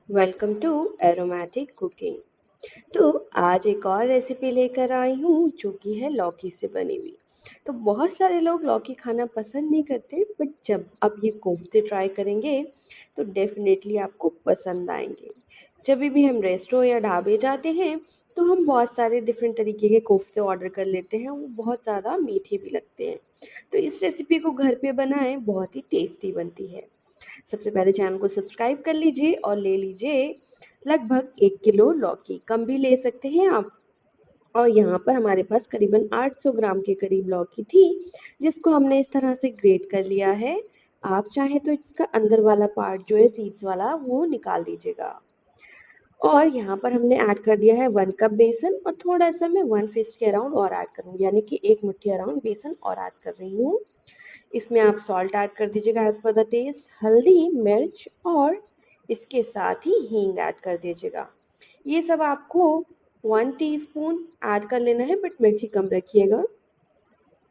Welcome to aromatic cooking. तो आज एक और रेसिपी लेकर आई हूँ जो कि है लौकी से बनी हुई। तो बहुत सारे लोग लौकी खाना पसंद नहीं करते, बट जब आप ये कोफ्ते ट्राई करेंगे तो डेफिनेटली आपको पसंद आएंगे। जब भी हम रेस्टोरेंट या ढाबे जाते हैं तो हम बहुत सारे डिफरेंट तरीके के कोफ्ते ऑर्डर कर लेते हैं, वो बहुत ज़्यादा मीठे भी लगते हैं। तो इस रेसिपी को घर पे बनाएं, बहुत ही टेस्टी बनती है। सबसे पहले चैनल को सब्सक्राइब कर लीजिए और ले लीजिए लगभग 1 किलो लौकी, कम भी ले सकते हैं आप। और यहाँ पर हमारे पास करीबन 800 ग्राम के करीब लौकी थी, जिसको हमने इस तरह से ग्रेट कर लिया है। आप चाहें तो इसका अंदर वाला पार्ट जो है सीड्स वाला वो निकाल दीजिएगा। और यहाँ पर हमने ऐड कर दिया है 1 कप बेसन, और थोड़ा सा मैं 1 फिस्ट के अराउंड और ऐड करूँगी, यानी कि 1 मुट्ठी अराउंड बेसन और ऐड कर रही हूँ। इसमें आप सॉल्ट ऐड कर दीजिएगा एज पर द टेस्ट, हल्दी, मिर्च और इसके साथ ही हींग ऐड कर दीजिएगा। ये सब आपको 1 टीस्पून ऐड कर लेना है, बट मिर्ची कम रखिएगा।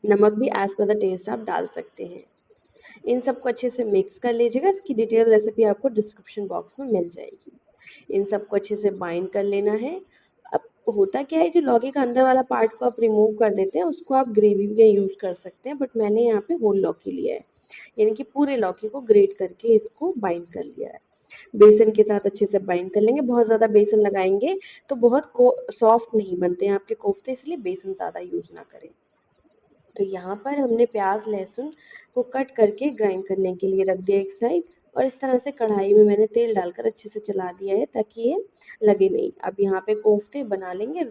नमक भी एज पर द टेस्ट आप डाल सकते हैं। इन सबको अच्छे से मिक्स कर लीजिएगा, इसकी डिटेल रेसिपी आपको डिस्क्रिप्शन बॉक्स में मिल जाएगी। इन सबको अच्छे से बाइंड कर लेना है। अब होता क्या है, जो लौकी का अंदर वाला पार्ट को आप रिमूव कर देते हैं उसको आप ग्रेवी में यूज कर सकते हैं, बट मैंने यहाँ पे होल लौकी लिया है, यानी कि पूरे लौकी को ग्रेट करके इसको बाइंड कर लिया है। बेसन के साथ अच्छे से बाइंड कर लेंगे। बहुत ज़्यादा बेसन लगाएंगे तो बहुत सॉफ्ट नहीं बनते हैं आपके कोफ्ते, इसलिए बेसन ज़्यादा यूज ना करें। तो यहाँ पर हमने प्याज लहसुन को कट करके ग्राइंड करने के लिए रख दिया एक साइड, और इस तरह से कढ़ाई में मैंने तेल डालकर अच्छे से चला दिया है ताकि ये लगे नहीं। अब यहाँ पे कोफ्ते बना लेंगे।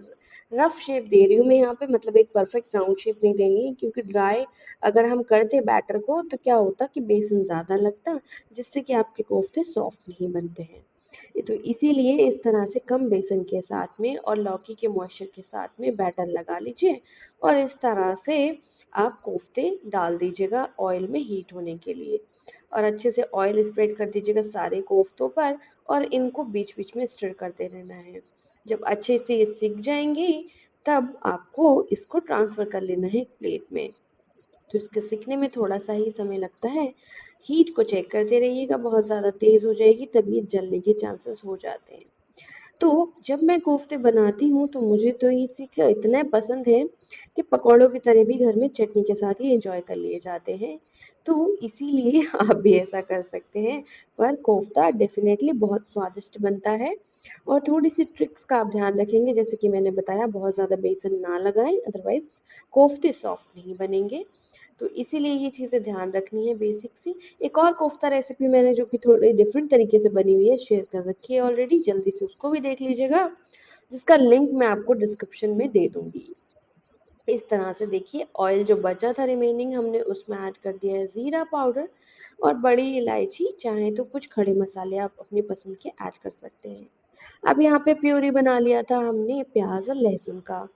रफ शेप दे रही हूँ मैं यहाँ पे, मतलब एक परफेक्ट राउंड शेप नहीं देंगे, क्योंकि ड्राई अगर हम करते बैटर को तो क्या होता कि बेसन ज़्यादा लगता, जिससे कि आपके कोफ्ते सॉफ्ट नहीं बनते हैं। तो इसीलिए इस तरह से कम बेसन के साथ में और लौकी के मॉइस्चर के साथ में बैटर लगा लीजिए, और इस तरह से आप कोफ्ते डाल दीजिएगा ऑयल में हीट होने के लिए। और अच्छे से ऑयल स्प्रेड कर दीजिएगा सारे कोफ्तों पर, और इनको बीच बीच में स्टर करते रहना है। जब अच्छे से ये सिक जाएंगे तब आपको इसको ट्रांसफर कर लेना है एक प्लेट में। तो इसके सीखने में थोड़ा सा ही समय लगता है। हीट को चेक करते रहिएगा, बहुत ज़्यादा तेज़ हो जाएगी तब ये जलने के चांसेस हो जाते हैं। तो जब मैं कोफ्ते बनाती हूँ तो मुझे तो ये सीख इतना पसंद है कि पकौड़ों की तरह भी घर में चटनी के साथ ही एंजॉय कर लिए जाते हैं। तो इसीलिए आप भी ऐसा कर सकते हैं। पर कोफ्ता डेफिनेटली बहुत स्वादिष्ट बनता है। और थोड़ी सी ट्रिक्स का आप ध्यान रखेंगे, जैसे कि मैंने बताया बहुत ज़्यादा बेसन ना लगाएं, अदरवाइज कोफ्ते सॉफ्ट नहीं बनेंगे। तो इसीलिए ये चीज़ें ध्यान रखनी है बेसिक सी। एक और कोफ्ता रेसिपी मैंने जो कि थोड़ी डिफरेंट तरीके से बनी हुई है शेयर कर रखी है ऑलरेडी, जल्दी से उसको भी देख लीजिएगा, जिसका लिंक मैं आपको डिस्क्रिप्शन में दे दूंगी। इस तरह से देखिए, ऑयल जो बचा था रिमेनिंग हमने उसमें ऐड कर दिया है जीरा पाउडर और बड़ी इलायची, चाहे तो कुछ खड़े मसाले आप अपनी पसंद के ऐड कर सकते हैं। अब यहाँ पे प्यूरी बना लिया था हमने प्याज और लहसुन का।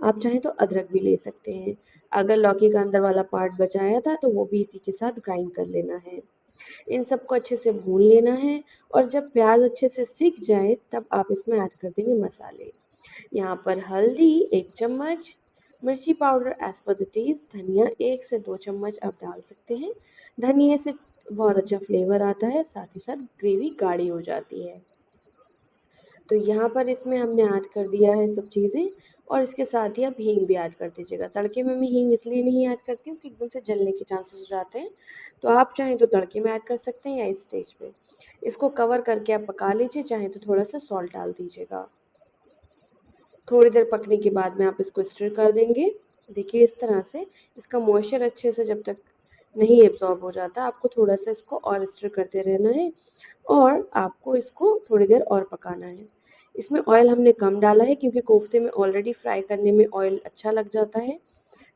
आप चाहें तो अदरक भी ले सकते हैं। अगर लौकी का अंदर वाला पार्ट बचाया था तो वो भी इसी के साथ ग्राइंड कर लेना है। इन सबको अच्छे से भून लेना है, और जब प्याज अच्छे से सिक जाए तब आप इसमें ऐड कर देंगे मसाले। यहाँ पर हल्दी 1 चम्मच, मिर्ची powder as per the taste, धनिया 1 से 2 चम्मच आप डाल सकते हैं। धनिया से बहुत अच्छा फ्लेवर आता है, साथ ही साथ ग्रेवी गाढ़ी हो जाती है। तो यहाँ पर इसमें हमने ऐड कर दिया है सब चीज़ें, और इसके साथ ही आप हींग भी ऐड कर दीजिएगा। तड़के में मैं हींग इसलिए नहीं ऐड करती हूँ कि एकदम से जलने के चांसेस हो जाते हैं। तो आप चाहें तो तड़के में ऐड कर सकते हैं या इस स्टेज पे। इसको कवर करके आप पका लीजिए, चाहे तो थोड़ा सा सॉल्ट डाल दीजिएगा। थोड़ी देर पकने के बाद में आप इसको स्टर कर देंगे। देखिए इस तरह से इसका मॉइस्चर अच्छे से जब तक नहीं एब्जॉर्ब हो जाता, आपको थोड़ा सा इसको और स्टर करते रहना है, और आपको इसको थोड़ी देर और पकाना है। इसमें ऑयल हमने कम डाला है क्योंकि कोफ्ते में ऑलरेडी फ्राई करने में ऑयल अच्छा लग जाता है,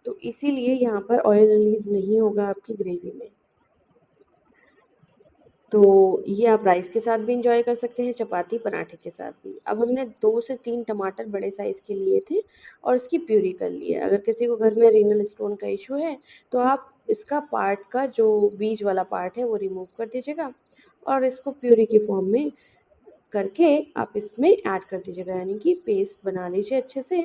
तो इसीलिए यहाँ पर ऑयल रिलीज नहीं होगा आपकी ग्रेवी में। तो ये आप राइस के साथ भी इंजॉय कर सकते हैं, चपाती पराठे के साथ भी। अब हमने 2 से 3 टमाटर बड़े साइज के लिए थे और इसकी प्यूरी कर ली है। अगर किसी को घर में रीनल स्टोन का इशू है तो आप इसका पार्ट का जो बीज वाला पार्ट है वो रिमूव कर दीजिएगा, और इसको प्यूरी की फॉर्म में करके आप इसमें ऐड कर दीजिएगा, यानी कि पेस्ट बना लीजिए अच्छे से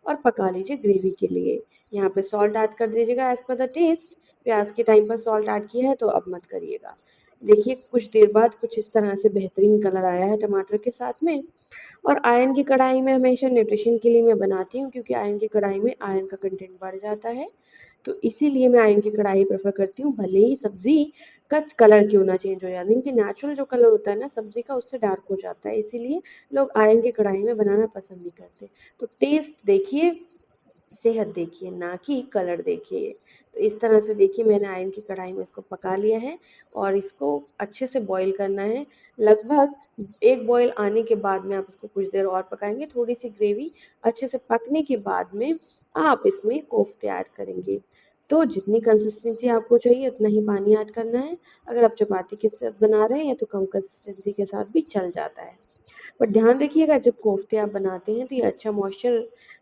और पका लीजिए ग्रेवी के लिए। यहाँ पे सॉल्ट ऐड कर दीजिएगा एज पर द टेस्ट। प्याज के टाइम पर सॉल्ट ऐड किया है तो अब मत करिएगा। देखिए कुछ देर बाद कुछ इस तरह से बेहतरीन कलर आया है टमाटर के साथ में। और आयरन की कढ़ाई में हमेशा न्यूट्रिशन के लिए मैं बनाती हूँ, क्योंकि आयरन की कढ़ाई में आयरन का कंटेंट बढ़ जाता है। तो इसीलिए मैं आयरन की कढ़ाई प्रेफ़र करती हूँ, भले ही सब्ज़ी का कलर क्यों ना चेंज हो जाए। लेकिन कि नेचुरल जो कलर होता है ना सब्ज़ी का, उससे डार्क हो जाता है, इसीलिए लोग आयरन की कढ़ाई में बनाना पसंद नहीं करते। तो टेस्ट देखिए, सेहत देखिए, ना कि कलर देखिए। तो इस तरह से देखिए मैंने आयरन की कढ़ाई में इसको पका लिया है और इसको अच्छे से बॉईल करना है। लगभग 1 बॉईल आने के बाद में आप इसको कुछ देर और पकाएँगे, थोड़ी-सी ग्रेवी अच्छे से पकने के बाद में आप इसमें कोफ्ते ऐड करेंगे। तो जितनी कंसिस्टेंसी आपको चाहिए उतना ही पानी ऐड करना है। अगर आप चपाती के साथ बना रहे हैं तो कम कंसिस्टेंसी के साथ भी चल जाता है। पर ध्यान रखिएगा, जब कोफ्ते आप बनाते हैं तो ये अच्छा मॉइस्चर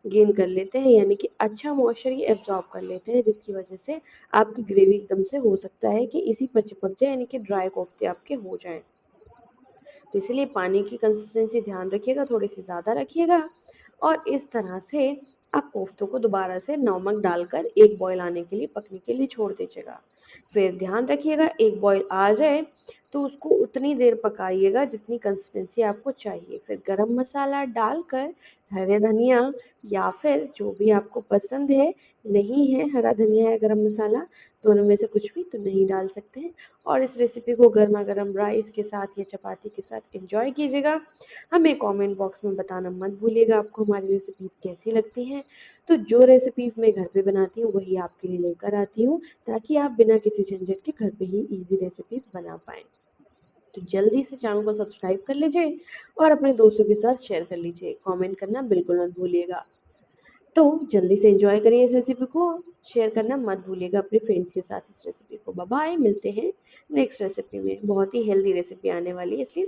गेन कर लेते हैं, यानी कि अच्छा मॉइस्चर ये एब्ज़ॉर्ब कर लेते हैं, जिसकी वजह से आपकी ग्रेवी एकदम से हो सकता है कि इसी पर चिपक जाए, यानी कि ड्राई कोफ्ते आपके हो जाएँ। तो इसीलिए पानी की कंसिस्टेंसी ध्यान रखिएगा, थोड़ी-सी ज़्यादा रखिएगा और इस तरह से आप कोफ्तों को दोबारा से नमक डालकर 1 बॉयल आने के लिए पकने के लिए छोड़ दीजिएगा। फिर ध्यान रखिएगा 1 बॉयल आ जाए तो उसको उतनी देर पकाइएगा जितनी कंसिस्टेंसी आपको चाहिए। फिर गरम मसाला डालकर हरे धनिया या फिर जो भी आपको पसंद है, नहीं है हरा धनिया या गरम मसाला, दोनों में से कुछ भी तो नहीं डाल सकते हैं। और इस रेसिपी को गरमा-गरम राइस के साथ या चपाती के साथ एन्जॉय कीजिएगा। हमें कमेंट बॉक्स में बताना मत भूलिएगा आपको हमारी रेसिपीज़ कैसी लगती हैं। तो जो रेसिपीज़ मैं घर पे बनाती हूँ वही आपके लिए लेकर आती हूँ, ताकि आप बिना किसी झंझट के घर पे ही ईज़ी रेसिपीज़ बना पाएँ। तो जल्दी से चैनल को सब्सक्राइब कर लीजिए और अपने दोस्तों के साथ शेयर कर लीजिए। कमेंट करना बिल्कुल मत भूलिएगा। तो जल्दी से एंजॉय करिए इस रेसिपी को, शेयर करना मत भूलिएगा अपने फ्रेंड्स के साथ इस रेसिपी को। बाय बाय, मिलते हैं नेक्स्ट रेसिपी में। बहुत ही हेल्दी रेसिपी आने वाली है, इसलिए